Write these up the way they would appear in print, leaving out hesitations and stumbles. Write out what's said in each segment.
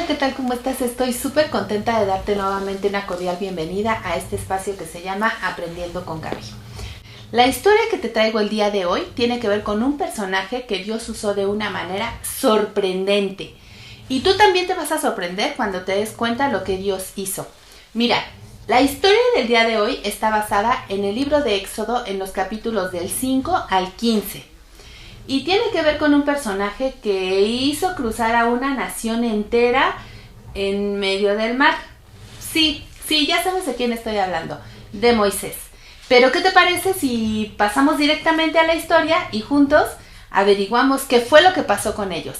Hola, ¿qué tal? ¿Cómo estás? Estoy súper contenta de darte nuevamente una cordial bienvenida a este espacio que se llama Aprendiendo con Gaby. La historia que te traigo el día de hoy tiene que ver con un personaje que Dios usó de una manera sorprendente. Y tú también te vas a sorprender cuando te des cuenta lo que Dios hizo. Mira, la historia del día de hoy está basada en el libro de Éxodo en los capítulos del 5 al 15. Y tiene que ver con un personaje que hizo cruzar a una nación entera en medio del mar. Sí, ya sabes de quién estoy hablando, de Moisés. Pero ¿qué te parece si pasamos directamente a la historia y juntos averiguamos qué fue lo que pasó con ellos?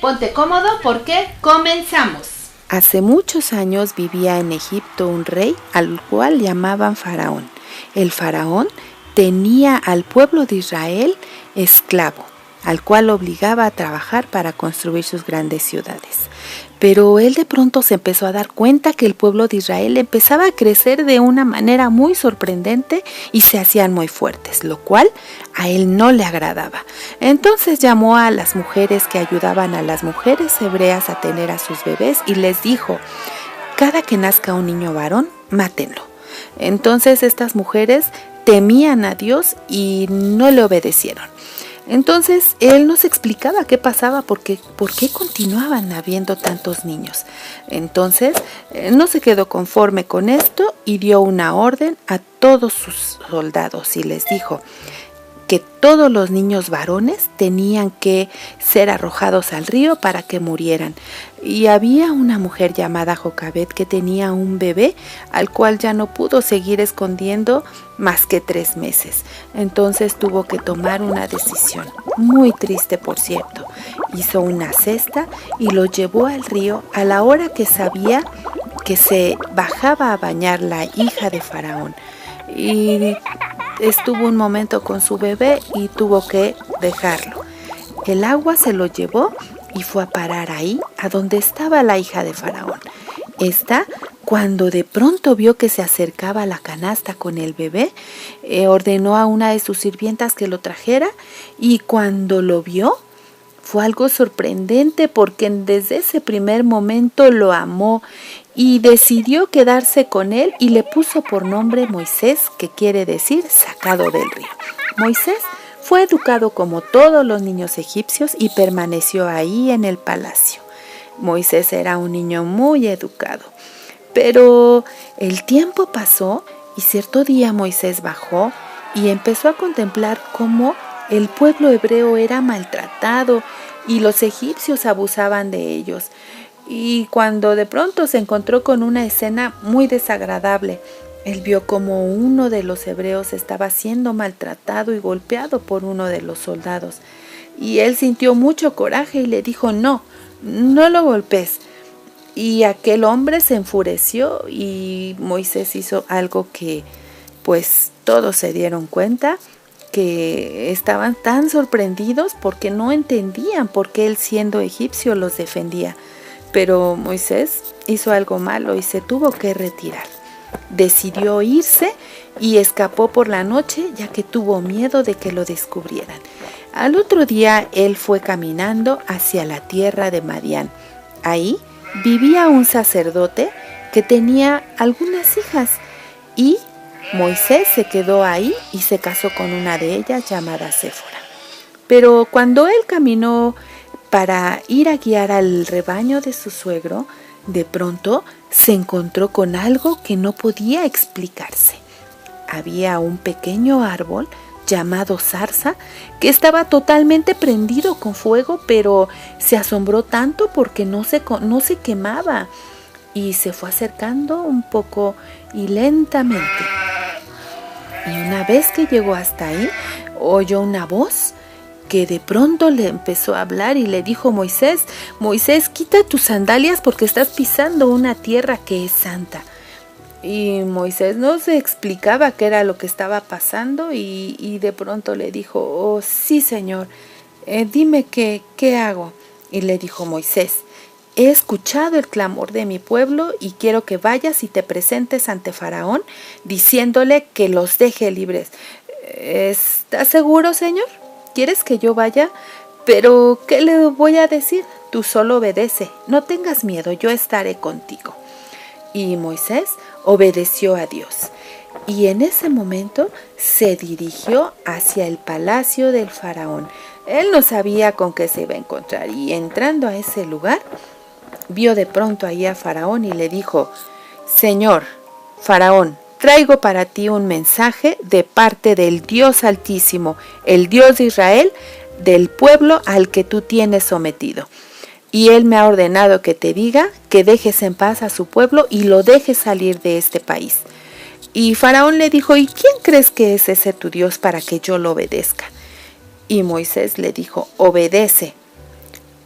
Ponte cómodo porque comenzamos. Hace muchos años vivía en Egipto un rey al cual llamaban Faraón. El faraón tenía al pueblo de Israel esclavo, al cual obligaba a trabajar para construir sus grandes ciudades. Pero él de pronto se empezó a dar cuenta que el pueblo de Israel empezaba a crecer de una manera muy sorprendente y se hacían muy fuertes, lo cual a él no le agradaba. Entonces llamó a las mujeres que ayudaban a las mujeres hebreas a tener a sus bebés y les dijo: cada que nazca un niño varón, mátenlo. Entonces estas mujeres temían a Dios y no le obedecieron. Entonces él nos explicaba qué pasaba, por qué continuaban habiendo tantos niños. Entonces no se quedó conforme con esto y dio una orden a todos sus soldados y les dijo que todos los niños varones tenían que ser arrojados al río para que murieran. Y había una mujer llamada Jocabed que tenía un bebé al cual ya no pudo seguir escondiendo más que 3 meses. Entonces tuvo que tomar una decisión, muy triste por cierto. Hizo una cesta y lo llevó al río a la hora que sabía que se bajaba a bañar la hija de Faraón. Y estuvo un momento con su bebé y tuvo que dejarlo. El agua se lo llevó y fue a parar ahí, a donde estaba la hija de Faraón. Esta, cuando de pronto vio que se acercaba a la canasta con el bebé, ordenó a una de sus sirvientas que lo trajera, y cuando lo vio, fue algo sorprendente porque desde ese primer momento lo amó y decidió quedarse con él y le puso por nombre Moisés, que quiere decir sacado del río. Moisés fue educado como todos los niños egipcios y permaneció ahí en el palacio. Moisés era un niño muy educado, pero el tiempo pasó y cierto día Moisés bajó y empezó a contemplar cómo el pueblo hebreo era maltratado y los egipcios abusaban de ellos. Y cuando de pronto se encontró con una escena muy desagradable, él vio como uno de los hebreos estaba siendo maltratado y golpeado por uno de los soldados. Y él sintió mucho coraje y le dijo: no lo golpes. Y aquel hombre se enfureció y Moisés hizo algo que pues todos se dieron cuenta, que estaban tan sorprendidos porque no entendían por qué él, siendo egipcio, los defendía. Pero Moisés hizo algo malo y se tuvo que retirar. Decidió irse y escapó por la noche, ya que tuvo miedo de que lo descubrieran. Al otro día él fue caminando hacia la tierra de Madián. Ahí vivía un sacerdote que tenía algunas hijas y Moisés se quedó ahí y se casó con una de ellas llamada Séfora. Pero cuando él caminó para ir a guiar al rebaño de su suegro, de pronto se encontró con algo que no podía explicarse. Había un pequeño árbol llamado zarza que estaba totalmente prendido con fuego, pero se asombró tanto porque no se quemaba y se fue acercando un poco y lentamente. Y una vez que llegó hasta ahí, oyó una voz que de pronto le empezó a hablar y le dijo: Moisés, quita tus sandalias porque estás pisando una tierra que es santa. Y Moisés no se explicaba qué era lo que estaba pasando y de pronto le dijo: oh sí, Señor, dime qué hago. Y le dijo Moisés: he escuchado el clamor de mi pueblo y quiero que vayas y te presentes ante Faraón diciéndole que los deje libres. ¿Estás seguro, Señor? ¿Quieres que yo vaya? Pero, ¿qué le voy a decir? Tú solo obedece, no tengas miedo, yo estaré contigo. Y Moisés obedeció a Dios. Y en ese momento se dirigió hacia el palacio del faraón. Él no sabía con qué se iba a encontrar. Y entrando a ese lugar, vio de pronto ahí a Faraón y le dijo: Señor Faraón, traigo para ti un mensaje de parte del Dios Altísimo, el Dios de Israel, del pueblo al que tú tienes sometido. Y él me ha ordenado que te diga que dejes en paz a su pueblo y lo dejes salir de este país. Y Faraón le dijo: ¿y quién crees que es ese tu Dios para que yo lo obedezca? Y Moisés le dijo: obedece.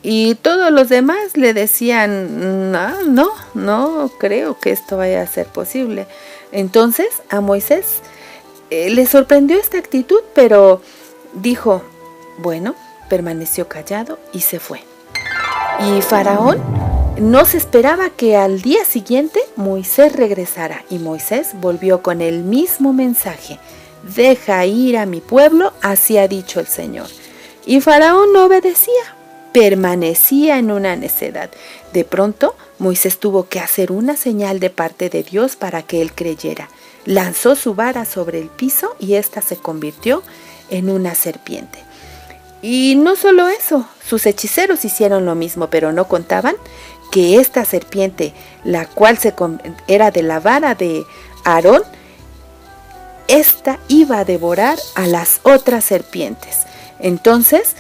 Y todos los demás le decían: no creo que esto vaya a ser posible. Entonces a Moisés le sorprendió esta actitud, pero dijo: bueno, permaneció callado y se fue. Y Faraón no se esperaba que al día siguiente Moisés regresara, y Moisés volvió con el mismo mensaje: deja ir a mi pueblo, así ha dicho el Señor. Y Faraón no obedecía, permanecía en una necedad. De pronto Moisés tuvo que hacer una señal de parte de Dios para que él creyera. Lanzó su vara sobre el piso y ésta se convirtió en una serpiente. Y no solo eso, sus hechiceros hicieron lo mismo, pero no contaban que esta serpiente, la cual era de la vara de Aarón, esta iba a devorar a las otras serpientes. Entonces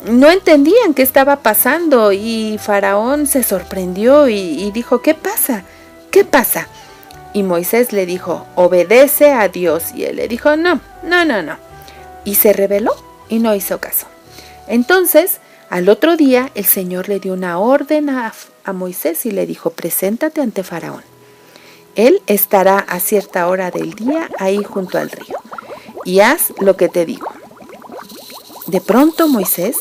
no entendían qué estaba pasando y Faraón se sorprendió y dijo: ¿qué pasa? ¿Qué pasa? Y Moisés le dijo: obedece a Dios. Y él le dijo: no. Y se rebeló y no hizo caso. Entonces, al otro día, el Señor le dio una orden a Moisés y le dijo: preséntate ante Faraón. Él estará a cierta hora del día ahí junto al río, y haz lo que te digo. De pronto Moisés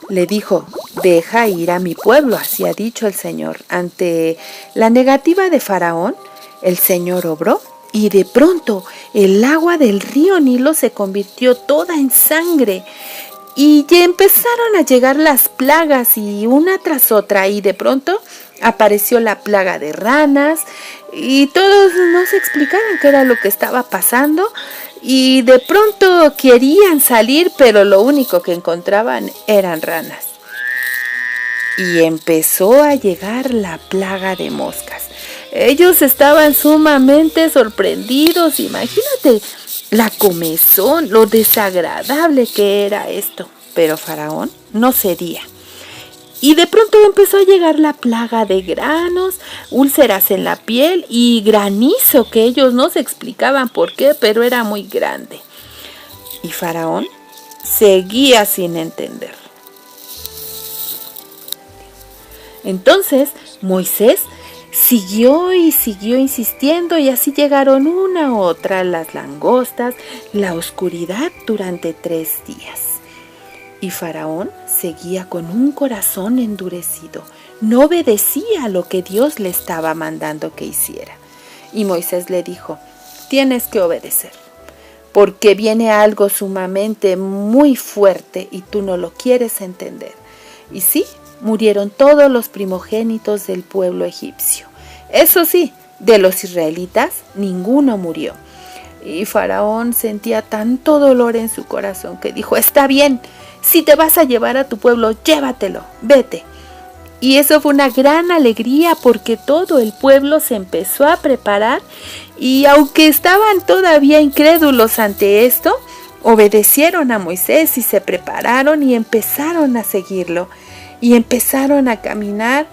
le dijo: deja ir a mi pueblo, así ha dicho el Señor. Ante la negativa de Faraón, el Señor obró, y de pronto el agua del río Nilo se convirtió toda en sangre. Y ya empezaron a llegar las plagas y una tras otra, y de pronto apareció la plaga de ranas y todos no se explicaban qué era lo que estaba pasando, y de pronto querían salir, pero lo único que encontraban eran ranas. Y empezó a llegar la plaga de moscas. Ellos estaban sumamente sorprendidos. Imagínate la comezón, lo desagradable que era esto. Pero Faraón no cedía. Y de pronto empezó a llegar la plaga de granos, úlceras en la piel y granizo que ellos no se explicaban por qué, pero era muy grande. Y Faraón seguía sin entender. Entonces Moisés siguió insistiendo, y así llegaron una a otra las langostas, la oscuridad durante 3 días. Y Faraón seguía con un corazón endurecido, no obedecía lo que Dios le estaba mandando que hiciera. Y Moisés le dijo: tienes que obedecer, porque viene algo sumamente muy fuerte y tú no lo quieres entender. Y sí, murieron todos los primogénitos del pueblo egipcio. Eso sí, de los israelitas ninguno murió. Y Faraón sentía tanto dolor en su corazón que dijo: está bien, si te vas a llevar a tu pueblo, llévatelo, vete. Y eso fue una gran alegría, porque todo el pueblo se empezó a preparar, y aunque estaban todavía incrédulos ante esto, obedecieron a Moisés y se prepararon y empezaron a seguirlo. Y empezaron a caminar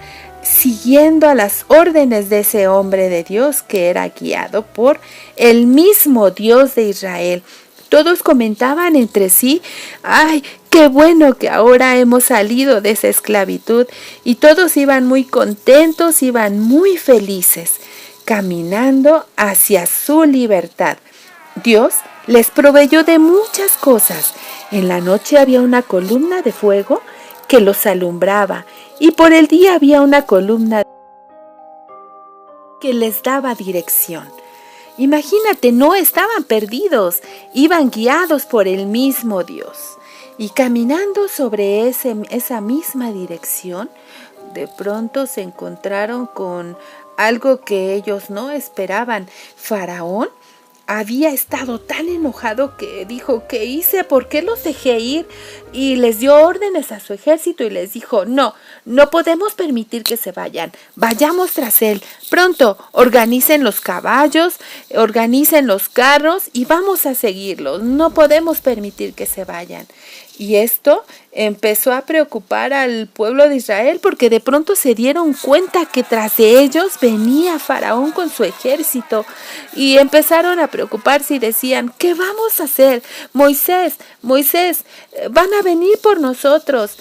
siguiendo a las órdenes de ese hombre de Dios que era guiado por el mismo Dios de Israel. Todos comentaban entre sí: ¡ay, qué bueno que ahora hemos salido de esa esclavitud! Y todos iban muy contentos, iban muy felices, caminando hacia su libertad. Dios les proveyó de muchas cosas. En la noche había una columna de fuego que los alumbraba, y por el día había una columna que les daba dirección. Imagínate, no estaban perdidos, iban guiados por el mismo Dios. Y caminando sobre esa misma dirección, de pronto se encontraron con algo que ellos no esperaban. Faraón había estado tan enojado que dijo: ¿qué hice? ¿Por qué los dejé ir? Y les dio órdenes a su ejército y les dijo: no podemos permitir que se vayan, vayamos tras él, pronto, organicen los caballos, organicen los carros y vamos a seguirlos, no podemos permitir que se vayan. Y esto empezó a preocupar al pueblo de Israel porque de pronto se dieron cuenta que tras de ellos venía Faraón con su ejército y empezaron a preocuparse y decían: ¿qué vamos a hacer? Moisés, van a venir por nosotros.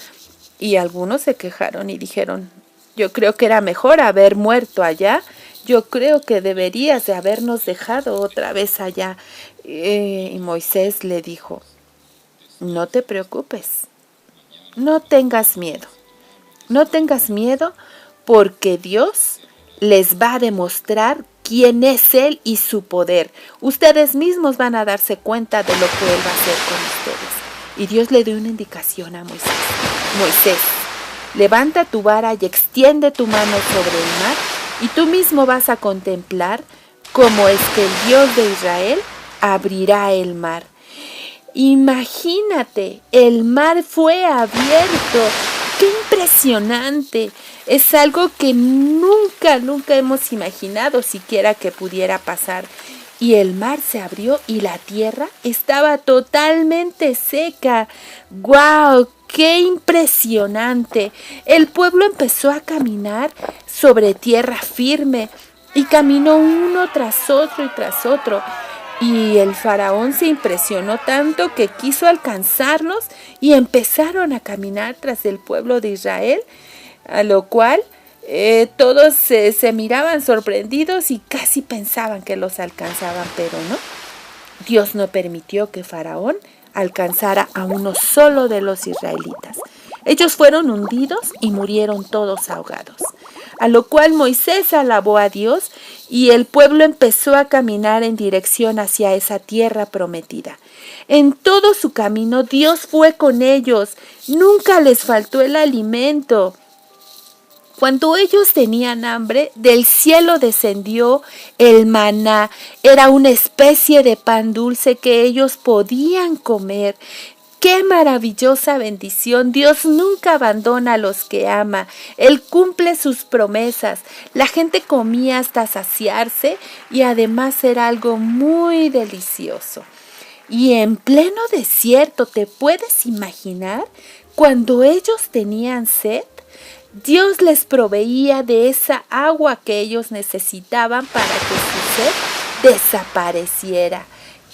Y algunos se quejaron y dijeron: yo creo que era mejor haber muerto allá, yo creo que deberías de habernos dejado otra vez allá. Y Moisés le dijo: no te preocupes, no tengas miedo porque Dios les va a demostrar quién es Él y su poder. Ustedes mismos van a darse cuenta de lo que Él va a hacer con ustedes. Y Dios le dio una indicación a Moisés: Moisés, levanta tu vara y extiende tu mano sobre el mar y tú mismo vas a contemplar cómo es que el Dios de Israel abrirá el mar. Imagínate, el mar fue abierto. ¡Qué impresionante! Es algo que nunca hemos imaginado siquiera que pudiera pasar. Y el mar se abrió y la tierra estaba totalmente seca. ¡Guau! ¡Qué impresionante! El pueblo empezó a caminar sobre tierra firme y caminó uno tras otro. Y el faraón se impresionó tanto que quiso alcanzarlos y empezaron a caminar tras el pueblo de Israel, a lo cual todos se miraban sorprendidos y casi pensaban que los alcanzaban, pero no. Dios no permitió que Faraón alcanzara a uno solo de los israelitas. Ellos fueron hundidos y murieron todos ahogados. A lo cual Moisés alabó a Dios y el pueblo empezó a caminar en dirección hacia esa tierra prometida. En todo su camino Dios fue con ellos, nunca les faltó el alimento. Cuando ellos tenían hambre, del cielo descendió el maná. Era una especie de pan dulce que ellos podían comer. ¡Qué maravillosa bendición! Dios nunca abandona a los que ama. Él cumple sus promesas. La gente comía hasta saciarse y además era algo muy delicioso. Y en pleno desierto, ¿te puedes imaginar? Cuando ellos tenían sed, Dios les proveía de esa agua que ellos necesitaban para que su sed desapareciera.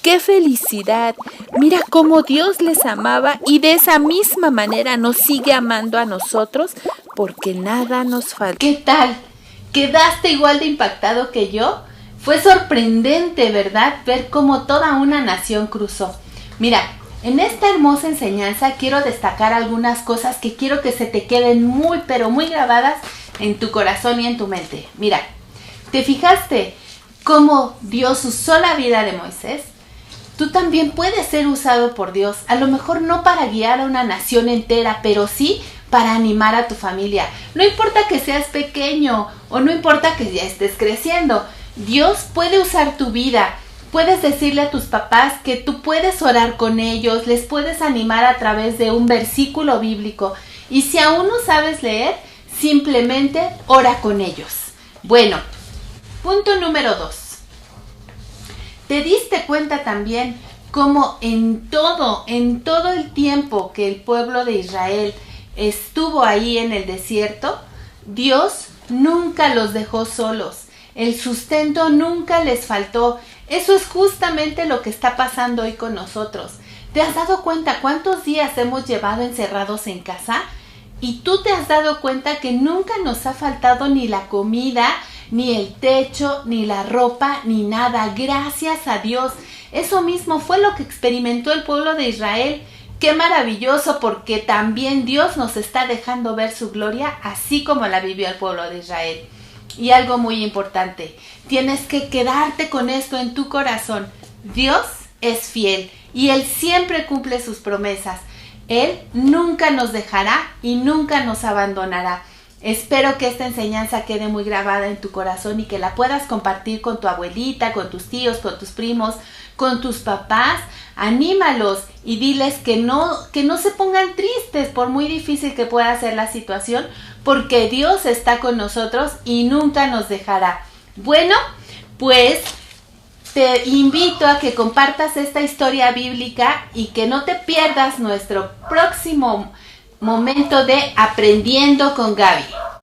¡Qué felicidad! Mira cómo Dios les amaba y de esa misma manera nos sigue amando a nosotros porque nada nos falta. ¿Qué tal? ¿Quedaste igual de impactado que yo? Fue sorprendente, ¿verdad? Ver cómo toda una nación cruzó. Mira, en esta hermosa enseñanza quiero destacar algunas cosas que quiero que se te queden muy, pero muy grabadas en tu corazón y en tu mente. Mira, ¿te fijaste cómo Dios usó la vida de Moisés? Tú también puedes ser usado por Dios, a lo mejor no para guiar a una nación entera, pero sí para animar a tu familia. No importa que seas pequeño o no importa que ya estés creciendo, Dios puede usar tu vida. Puedes decirle a tus papás que tú puedes orar con ellos, les puedes animar a través de un versículo bíblico. Y si aún no sabes leer, simplemente ora con ellos. Bueno, punto número 2. ¿Te diste cuenta también cómo en todo el tiempo que el pueblo de Israel estuvo ahí en el desierto, Dios nunca los dejó solos? El sustento nunca les faltó. Eso es justamente lo que está pasando hoy con nosotros. ¿Te has dado cuenta cuántos días hemos llevado encerrados en casa? Y tú te has dado cuenta que nunca nos ha faltado ni la comida, ni el techo, ni la ropa, ni nada. Gracias a Dios. Eso mismo fue lo que experimentó el pueblo de Israel. Qué maravilloso, porque también Dios nos está dejando ver su gloria, así como la vivió el pueblo de Israel. Y algo muy importante, tienes que quedarte con esto en tu corazón. Dios es fiel y Él siempre cumple sus promesas. Él nunca nos dejará y nunca nos abandonará. Espero que esta enseñanza quede muy grabada en tu corazón y que la puedas compartir con tu abuelita, con tus tíos, con tus primos, con tus papás. Anímalos y diles que no se pongan tristes por muy difícil que pueda ser la situación, porque Dios está con nosotros y nunca nos dejará. Bueno, pues te invito a que compartas esta historia bíblica y que no te pierdas nuestro próximo momento de Aprendiendo con Gaby.